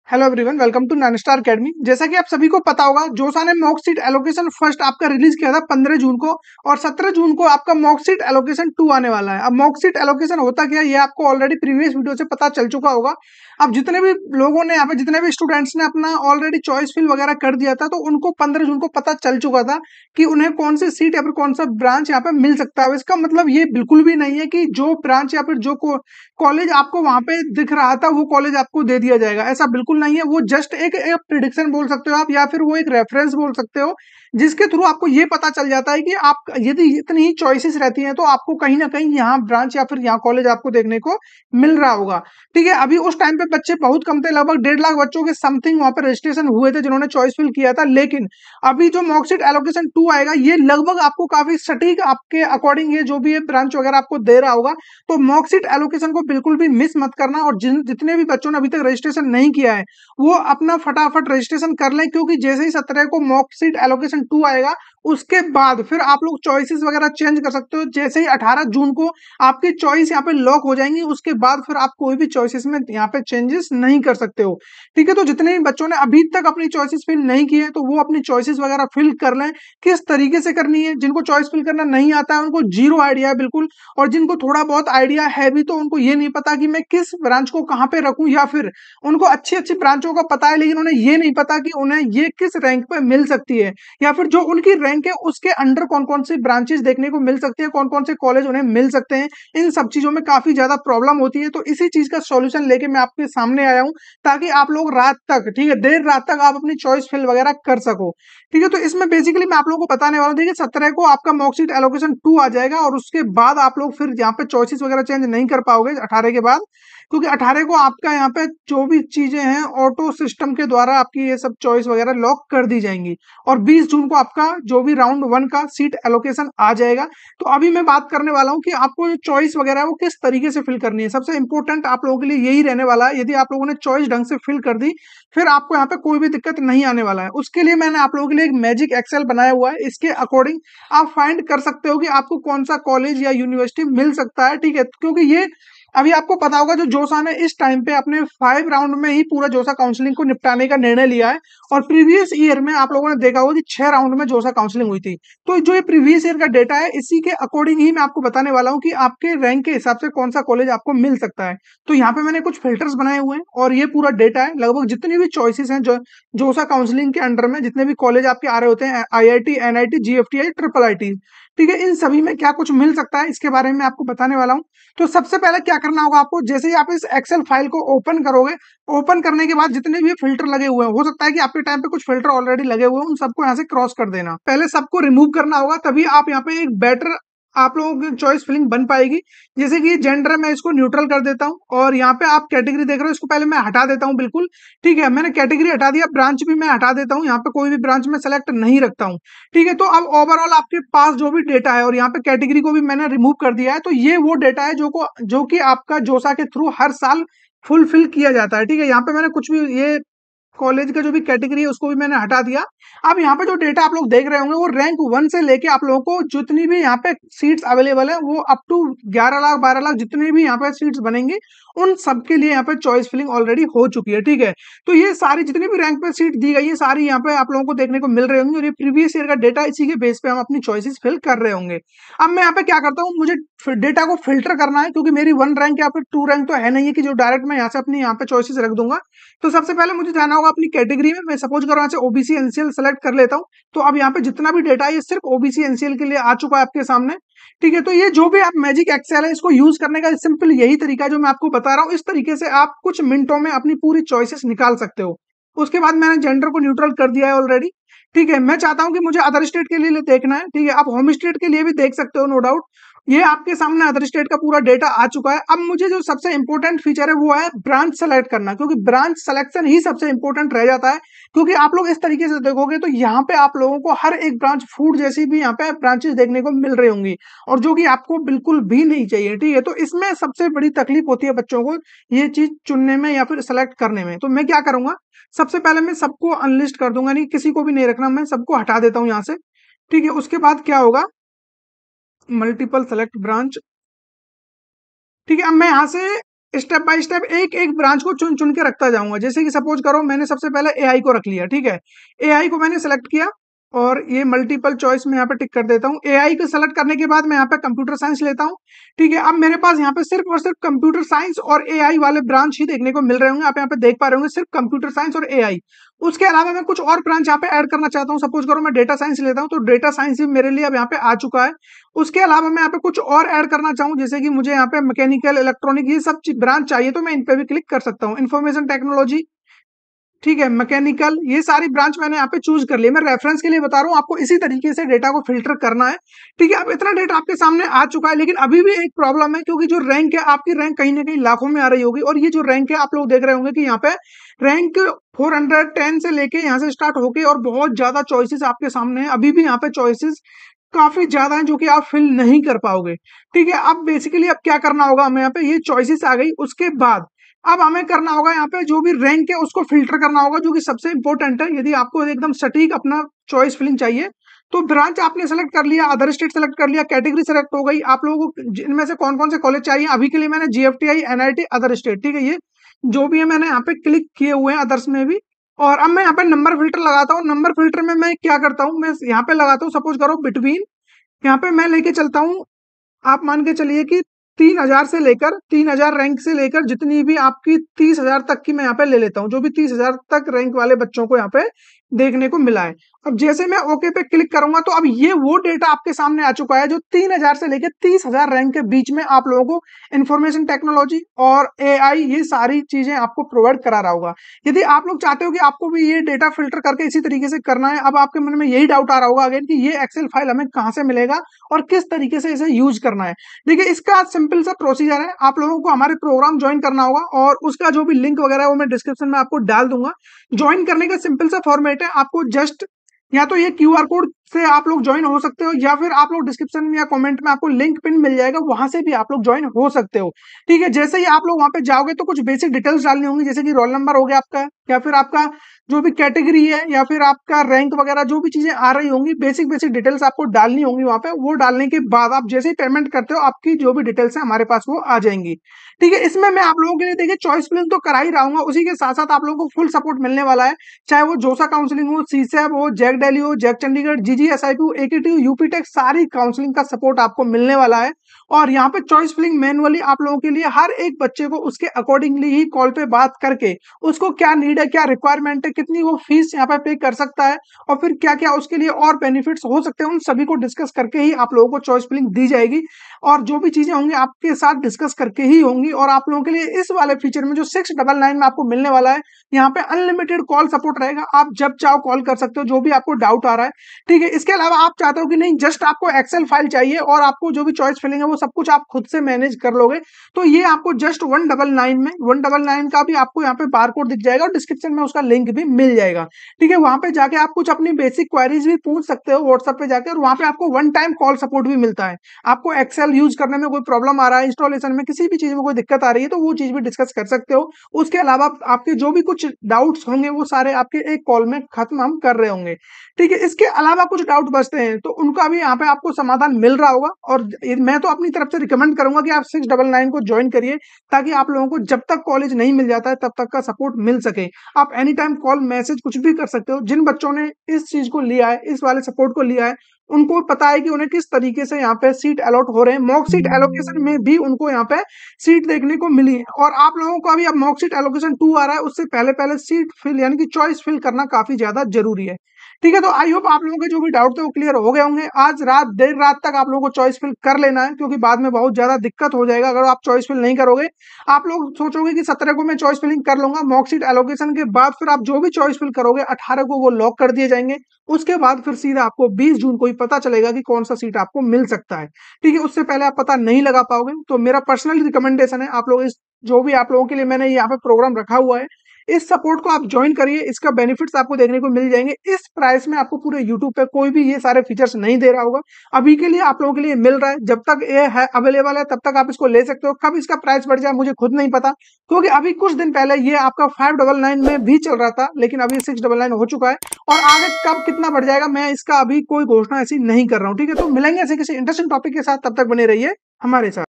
Hello everyone, welcome to nine star academy. जैसा कि आप सभी को पता होगा, जोसा ने मॉक सीट एलोकेशन फर्स्ट आपका रिलीज किया था 15 जून को, और 17 जून को आपका मॉक सीट एलोकेशन 2 आने वाला है। अब मॉक सीट एलोकेशन होता क्या है, ये आपको ऑलरेडी प्रीवियस वीडियो से पता चल चुका होगा। अब जितने भी लोगों ने यहाँ पे, जितने भी स्टूडेंट्स ने अपना ऑलरेडी चॉइस फिल वगैरह कर दिया था, तो उनको 15 जून को पता चल चुका था कि उन्हें कौन सी सीट या फिर कौन सा ब्रांच यहाँ पे मिल सकता है। इसका मतलब ये बिल्कुल भी नहीं है कि जो ब्रांच या फिर जो कॉलेज आपको वहां पे दिख रहा था वो कॉलेज आपको दे दिया जाएगा, ऐसा बिल्कुल नहीं है। वो जस्ट एक प्रिडिक्शन बोल सकते हो आप, या फिर वो एक रेफरेंस बोल सकते हो, जिसके थ्रू आपको ये पता चल जाता है कि आप यदि इतनी ही चॉइसेस रहती हैं तो आपको कहीं ना कहीं यहाँ ब्रांच या फिर यहाँ कॉलेज आपको देखने को मिल रहा होगा। ठीक है, अभी उस टाइम पे बच्चे बहुत कम थे, लगभग 1.5 लाख बच्चों के समथिंग वहां पे रजिस्ट्रेशन हुए थे जिन्होंने चॉइस फिल किया था। लेकिन अभी जो मॉकशीट एलोकेशन 2 आएगा, ये लगभग आपको काफी सटीक आपके अकॉर्डिंग ये जो भी है ब्रांच वगैरह आपको दे रहा होगा। तो मॉकशीट एलोकेशन को बिल्कुल भी मिस मत करना, और जितने भी बच्चों ने अभी तक रजिस्ट्रेशन नहीं किया है वो अपना फटाफट रजिस्ट्रेशन कर लें, क्योंकि जैसे ही 17 को मॉकशीट एलोकेशन 2 आएगा उसके बाद फिर आप लोग चॉइसेस वगैरह चेंज कर सकते हो। जैसे ही 18 जून को आपकी चॉइस यहाँ पे लॉक हो जाएंगी, उसके बाद फिर आप कोई भी चॉइसेस में यहाँ पे चेंजेस नहीं कर सकते हो। ठीक है, तो जितने भी बच्चों ने अभी तक अपनी चॉइसेस फिल नहीं की है तो वो अपनी चॉइसेस वगैरह फिल कर लें। किस तरीके से करनी है, जिनको चॉइस फिल करना नहीं आता है उनको जीरो आइडिया है बिल्कुल, और जिनको थोड़ा बहुत आइडिया है भी तो उनको ये नहीं पता कि मैं किस ब्रांच को कहाँ पे रखूं, या फिर उनको अच्छी अच्छी ब्रांचों का पता है लेकिन उन्हें ये नहीं पता कि उन्हें ये किस रैंक पे मिल सकती है, या फिर जो उनकी रैंक है उसके अंडर कौन कौन सी ब्रांचेस देखने को मिल सकती है, कौन कौन से कॉलेज उन्हें मिल सकते हैं। इन सब चीजों में काफी ज्यादा प्रॉब्लम होती है, तो इसी चीज का सॉल्यूशन लेके मैं आपके सामने आया हूँ, ताकि आप लोग रात तक, ठीक है, देर रात तक आप अपनी चॉइस फिल वगैरह कर सको। ठीक है, तो इसमें बेसिकली मैं आप लोगों को बताने वाला हूँ। देखिए, 17 को आपका मॉकशीट एलोकेशन 2 आ जाएगा, और उसके बाद आप लोग फिर यहाँ पे चॉइसेस वगैरह चेंज नहीं कर पाओगे 18 के बाद, क्योंकि 18 को आपका यहाँ पे जो भी चीजें हैं ऑटो सिस्टम के द्वारा आपकी ये सब चॉइस वगैरह लॉक कर दी जाएंगी, और 20 जून को आपका जो भी राउंड 1 का सीट एलोकेशन आ जाएगा। तो अभी मैं बात करने वाला हूँ कि आपको जो चॉइस वगैरह है वो किस तरीके से फिल करनी है। सबसे इंपॉर्टेंट आप लोगों के लिए यही रहने वाला है। यदि आप लोगों ने चॉइस ढंग से फिल कर दी, फिर आपको यहाँ पे कोई भी दिक्कत नहीं आने वाला है। उसके लिए मैंने आप लोगों के लिए एक मैजिक एक्सेल बनाया हुआ है, इसके अकॉर्डिंग आप फाइंड कर सकते हो कि आपको कौन सा कॉलेज या यूनिवर्सिटी मिल सकता है। ठीक है, क्योंकि ये अभी आपको पता होगा, जो जोसा ने इस टाइम पे अपने 5 राउंड में ही पूरा जोसा काउंसलिंग को निपटाने का निर्णय लिया है, और प्रीवियस ईयर में आप लोगों ने देखा होगा कि 6 राउंड में जोसा काउंसलिंग हुई थी। तो जो ये प्रीवियस ईयर का डेटा है, इसी के अकॉर्डिंग ही मैं आपको बताने वाला हूँ कि आपके रैंक के हिसाब से कौन सा कॉलेज आपको मिल सकता है। तो यहाँ पे मैंने कुछ फिल्टर्स बनाए हुए हैं, और ये पूरा डेटा है, लगभग जितनी भी चॉइसेस हैं जो जोसा काउंसलिंग के अंडर में जितने भी कॉलेज आपके आ रहे होते हैं, IIT, NIT, GFTI, triple IT, ठीक है, इन सभी में क्या कुछ मिल सकता है इसके बारे में आपको बताने वाला हूँ। तो सबसे पहले क्या करना होगा आपको, जैसे ही आप इस एक्सेल फाइल को ओपन करोगे, ओपन करने के बाद जितने भी फिल्टर लगे हुए हैं, हो सकता है कि आपके टाइम पे कुछ फिल्टर ऑलरेडी लगे हुए हैं, उन सबको यहाँ से क्रॉस कर देना। पहले सबको रिमूव करना होगा, तभी आप यहाँ पे एक बेटर आप लोगों की चॉइस फिलिंग बन पाएगी। जैसे कि जेंडर है, मैं इसको न्यूट्रल कर देता हूँ, और यहाँ पे आप कैटेगरी देख रहे हो, इसको पहले मैं हटा देता हूँ बिल्कुल। ठीक है, मैंने कैटेगरी हटा दिया, ब्रांच भी मैं हटा देता हूँ, यहाँ पे कोई भी ब्रांच में सेलेक्ट नहीं रखता हूँ। ठीक है, तो अब ओवरऑल आपके पास जो भी डेटा है, और यहाँ पे कैटेगरी को भी मैंने रिमूव कर दिया है, तो ये वो डेटा है जो कि आपका जोसा के थ्रू हर साल फुलफिल किया जाता है। ठीक है, यहाँ पे मैंने कुछ भी ये कॉलेज का जो भी कैटेगरी है उसको भी मैंने हटा दिया। अब यहाँ पे जो डेटा आप लोग देख रहे होंगे, वो रैंक 1 से लेके आप लोगों को जितनी भी यहाँ पे सीट्स अवेलेबल है, वो अप टू 11 लाख 12 लाख जितनी भी यहाँ पे सीट्स बनेंगी, उन सबके लिए यहाँ पे चॉइस फिलिंग ऑलरेडी हो चुकी है। ठीक है, तो ये सारी जितनी भी रैंक पे सीट दी गई है, सारी यहाँ पे आप लोगों को देखने को मिल रही होंगी, और ये प्रीवियस ईयर का डेटा, इसी के बेस पे हम अपनी चॉइसेस फिल कर रहे होंगे। अब मैं यहाँ पे क्या करता हूँ, मुझे डेटा को फिल्टर करना है, क्योंकि मेरी 1 रैंक या फिर 2 रैंक तो है नहीं है कि जो डायरेक्ट मैं यहाँ से अपनी यहाँ पे चॉइसेस रख दूंगा। तो सबसे पहले मुझे जाना होगा अपनी कैटेगरी में। मैं सपोज करो यहाँ से ओबीसी एनसीएल सेलेक्ट कर लेता हूँ। तो अब यहाँ पे जितना भी डेटा है ये सिर्फ ओबीसी एनसीएल के लिए आ चुका है आपके सामने। ठीक है, तो ये जो भी आप मैजिक एक्सेल है, इसको यूज करने का सिंपल यही तरीका है जो मैं आपको बता रहा हूँ। इस तरीके से आप कुछ मिनटों में अपनी पूरी चॉइसेस निकाल सकते हो। उसके बाद मैंने जेंडर को न्यूट्रल कर दिया है ऑलरेडी। ठीक है, मैं चाहता हूँ कि मुझे अदर स्टेट के लिए देखना है। ठीक है, आप होम स्टेट के लिए भी देख सकते हो, नो डाउट। ये आपके सामने अदर स्टेट का पूरा डेटा आ चुका है। अब मुझे जो सबसे इंपॉर्टेंट फीचर है वो है ब्रांच सेलेक्ट करना, क्योंकि ब्रांच सिलेक्शन ही सबसे इंपॉर्टेंट रह जाता है। क्योंकि आप लोग इस तरीके से देखोगे तो यहाँ पे आप लोगों को हर एक ब्रांच, फूड जैसी भी यहाँ पे ब्रांचेस देखने को मिल रही होंगी, और जो कि आपको बिल्कुल भी नहीं चाहिए। ठीक है, तो इसमें सबसे बड़ी तकलीफ होती है बच्चों को ये चीज चुनने में या फिर सेलेक्ट करने में। तो मैं क्या करूंगा, सबसे पहले मैं सबको अनलिस्ट कर दूंगा, नहीं किसी को भी नहीं रखना, मैं सबको हटा देता हूँ यहाँ से। ठीक है, उसके बाद क्या होगा, मल्टीपल सेलेक्ट ब्रांच। ठीक है, अब मैं यहाँ से स्टेप बाय स्टेप एक एक ब्रांच को चुन चुन के रखता जाऊंगा। जैसे कि सपोज करो मैंने सबसे पहले एआई को रख लिया, ठीक है, एआई को मैंने सेलेक्ट किया और ये मल्टीपल चॉइस में यहाँ पे टिक कर देता हूँ। एआई को सेलेक्ट करने के बाद मैं यहाँ पे कंप्यूटर साइंस लेता हूँ, ठीक है। अब मेरे पास यहाँ पे सिर्फ और सिर्फ कंप्यूटर साइंस और एआई वाले ब्रांच ही देखने को मिल रहे होंगे। आप यहाँ पे देख पा रहे होंगे सिर्फ कंप्यूटर साइंस और एआई। उसके अलावा मैं कुछ और ब्रांच यहाँ पे ऐड करना चाहता हूँ। सपोज करो मैं डेटा साइंस लेता हूँ तो डेटा साइंस भी मेरे लिए अब यहाँ पे आ चुका है। उसके अलावा मैं यहाँ पे कुछ और ऐड करना चाहूँ, जैसे कि मुझे यहाँ पे मैकेनिकल, इलेक्ट्रॉनिक, ये सब ब्रांच चाहिए तो मैं इन पे भी क्लिक कर सकता हूँ। इंफॉर्मेशन टेक्नोलॉजी, ठीक है, मैकेनिकल, ये सारी ब्रांच मैंने यहाँ पे चूज कर ली। मैं रेफरेंस के लिए बता रहा हूँ, आपको इसी तरीके से डेटा को फिल्टर करना है, ठीक है। अब इतना डेटा आपके सामने आ चुका है, लेकिन अभी भी एक प्रॉब्लम है, क्योंकि जो रैंक है आपकी, रैंक कहीं ना कहीं लाखों में आ रही होगी। और ये जो रैंक है आप लोग देख रहे होंगे कि यहाँ पे रैंक 410 से लेके यहाँ से स्टार्ट होके और बहुत ज्यादा चॉइसेस आपके सामने है। अभी भी यहाँ पे चॉइसेस काफी ज्यादा है जो कि आप फिल नहीं कर पाओगे, ठीक है। अब बेसिकली अब क्या करना होगा हमें, यहाँ पे ये चॉइसेस आ गई। उसके बाद अब हमें करना होगा यहाँ पे जो भी रैंक है उसको फिल्टर करना होगा, जो कि सबसे इंपॉर्टेंट है। यदि आपको एकदम सटीक अपना चॉइस फिलिंग चाहिए तो ब्रांच आपने सेलेक्ट कर लिया, अदर स्टेट सेलेक्ट कर लिया, कैटेगरी सेलेक्ट हो गई। आप लोगों को इनमें से कौन कौन से कॉलेज चाहिए, अभी के लिए मैंने जीएफटीआई, एनआईटी, अदर स्टेट, ठीक है, ये जो भी है मैंने यहाँ पे क्लिक किए हुए हैं, अदर्स में भी। और अब मैं यहाँ पे नंबर फिल्टर लगाता हूँ। नंबर फिल्टर में मैं क्या करता हूँ, मैं यहाँ पे लगाता हूँ, सपोज करो बिटवीन, यहाँ पे मैं लेके चलता हूँ, आप मान के चलिए कि 3000 से लेकर 3000 रैंक से लेकर जितनी भी आपकी 30,000 तक की मैं यहाँ पे ले लेता हूँ, जो भी 30,000 तक रैंक वाले बच्चों को यहाँ पे देखने को मिला है। अब जैसे मैं ओके पे क्लिक करूंगा तो अब ये वो डेटा आपके सामने आ चुका है जो 3000 से लेकर 30,000 रैंक के बीच में आप लोगों को इंफॉर्मेशन टेक्नोलॉजी और एआई ये सारी चीजें आपको प्रोवाइड करा रहा होगा। यदि आप लोग चाहते हो कि आपको भी ये डेटा फिल्टर करके इसी तरीके से करना है, अब आपके मन में यही डाउट आ रहा होगा अगेन कि ये एक्सेल फाइल हमें कहाँ से मिलेगा और किस तरीके से इसे यूज करना है। देखिए इसका सिंपल सा प्रोसीजर है, आप लोगों को हमारे प्रोग्राम ज्वाइन करना होगा और उसका जो भी लिंक वगैरह है वो मैं डिस्क्रिप्शन में आपको डाल दूंगा। ज्वाइन करने का सिंपल सा फॉर्मेट है, आपको जस्ट या तो ये क्यूआर कोड से आप लोग ज्वाइन हो सकते हो, या फिर आप लोग डिस्क्रिप्शन में या कमेंट में आपको लिंक पिन मिल जाएगा, वहां से भी आप लोग ज्वाइन हो सकते हो, ठीक है। जैसे ही आप लोग वहां पे जाओगे तो कुछ बेसिक डिटेल्स डालनी होंगी, जैसे कि रोल नंबर हो गया आपका, या फिर आपका जो भी कैटेगरी है, या फिर आपका रैंक वगैरह जो भी चीजें आ रही होंगी, बेसिक बेसिक डिटेल्स आपको डालनी होंगी वहां पे। वो डालने के बाद आप जैसे ही पेमेंट करते हो आपकी जो भी डिटेल्स है हमारे पास वो आ जाएंगी, ठीक है। इसमें मैं आप लोगों के लिए देखिए चॉइस फिलिंग तो करा ही रहूंगा, उसी के साथ साथ आप लोगों को फुल सपोर्ट मिलने वाला है, चाहे वो जोसा काउंसलिंग हो, सीसैप हो, जैक दिल्ली हो, जैक चंडीगढ़, जीजीएसआईपी हो, एकेटी, यूपीटेक, सारी काउंसलिंग का सपोर्ट आपको मिलने वाला है। और यहाँ पे चॉइस फिलिंग मैनुअली आप लोगों के लिए हर एक बच्चे को उसके अकॉर्डिंगली ही कॉल पे बात करके उसको क्या नीड है, क्या रिक्वायरमेंट है, कितनी वो फीस यहाँ पे कर सकता है, और फिर क्या क्या उसके लिए और बेनिफिट्स हो सकते हैं, उन सभी को डिस्कस करके ही आप लोगों को चॉइस फिलिंग दी जाएगी। और जो भी चीजें होंगी आपके साथ डिस्कस करके ही होंगी। और आप लोगों के लिए इस वाले फीचर में जो 699 में आपको मिलने वाला है, यहाँ पे अनलिमिटेड कॉल सपोर्ट रहेगा, आप जब चाहो कॉल कर सकते हो जो भी आपको डाउट आ रहा है, ठीक है। इसके अलावा आप चाहते हो कि नहीं जस्ट आपको एक्सेल फाइल चाहिए और आपको जो भी चॉइस फिलिंग है वो सब कुछ आप खुद से मैनेज कर लोगे, तो ये आपको जस्ट 199 में 199 का भी आपको यहाँ पे बारकोड दिख जाएगा और डिस्क्रिप्शन में उसका लिंक भी मिल जाएगा, ठीक है। वहां पे जाके आप कुछ अपनी बेसिक क्वेरीज भी पूछ सकते हो व्हाट्सएप पे जाके, और वहां पे आपको वन टाइम कॉल सपोर्ट भी मिलता है। आपको एक्सेल यूज करने में कोई प्रॉब्लम आ रहा है, इंस्टॉलेशन में किसी भी चीज में कोई दिक्कत आ रही है तो वो चीज भी डिस्कस कर सकते हो। उसके अलावा आपके जो भी कुछ डाउट्स होंगे वो सारे आपके एक कॉल में खत्म हम कर रहे होंगे, ठीक है। इसके अलावा कुछ डाउट बचते हैं तो उनका भी यहाँ पे आपको समाधान मिल रहा होगा। और मैं तो अपनी तरफ से रिकमेंड करूंगा कि आप 699 को ज्वाइन करिए, ताकि आप लोगों को जब तक कॉलेज नहीं मिल जाता है तब तक का सपोर्ट मिल सके। आप एनी टाइम कॉल, मैसेज कुछ भी कर सकते हो। जिन बच्चों ने इस चीज को लिया है, इस वाले सपोर्ट को लिया है, उनको पता है कि उन्हें किस तरीके से यहाँ पे सीट अलॉट हो रहे हैं। मॉक सीट एलोकेशन में भी उनको यहाँ पे सीट देखने को मिली है। और आप लोगों को अभी अब मॉक सीट एलोकेशन 2 आ रहा है, उससे पहले पहले सीट फिल यानी कि चॉइस फिल करना काफी ज्यादा जरूरी है, ठीक है। तो आई होप आप लोगों के जो भी डाउट थे वो क्लियर हो गए होंगे। आज रात देर रात तक आप लोगों को चॉइस फिल कर लेना है, क्योंकि बाद में बहुत ज्यादा दिक्कत हो जाएगा अगर आप चॉइस फिल नहीं करोगे। आप लोग सोचोगे कि 17 को मैं चॉइस फिलिंग कर लूंगा, मॉक सीट एलोकेशन के बाद फिर आप जो भी चॉइस फिल करोगे 18 को वो लॉक कर दिए जाएंगे। उसके बाद फिर सीधा आपको 20 जून को ही पता चलेगा कि कौन सा सीट आपको मिल सकता है, ठीक है। उससे पहले आप पता नहीं लगा पाओगे। तो मेरा पर्सनल रिकमेंडेशन है आप लोग इस जो भी आप लोगों के लिए मैंने यहाँ पे प्रोग्राम रखा हुआ है, इस सपोर्ट को आप ज्वाइन करिए। इसका बेनिफिट्स आपको देखने को मिल जाएंगे। इस प्राइस में आपको पूरे यूट्यूब पे कोई भी ये सारे फीचर्स नहीं दे रहा होगा। अभी के लिए आप लोगों के लिए मिल रहा है, जब तक ये है अवेलेबल है तब तक आप इसको ले सकते हो। कब इसका प्राइस बढ़ जाए मुझे खुद नहीं पता, क्योंकि अभी कुछ दिन पहले ये आपका 599 में भी चल रहा था, लेकिन अभी 699 हो चुका है। और आगे कब कितना बढ़ जाएगा मैं इसका अभी कोई घोषणा ऐसी नहीं कर रहा हूँ, ठीक है। तो मिलेंगे ऐसे किसी इंटरेस्टिंग टॉपिक के साथ, तब तक बने रहिए हमारे साथ।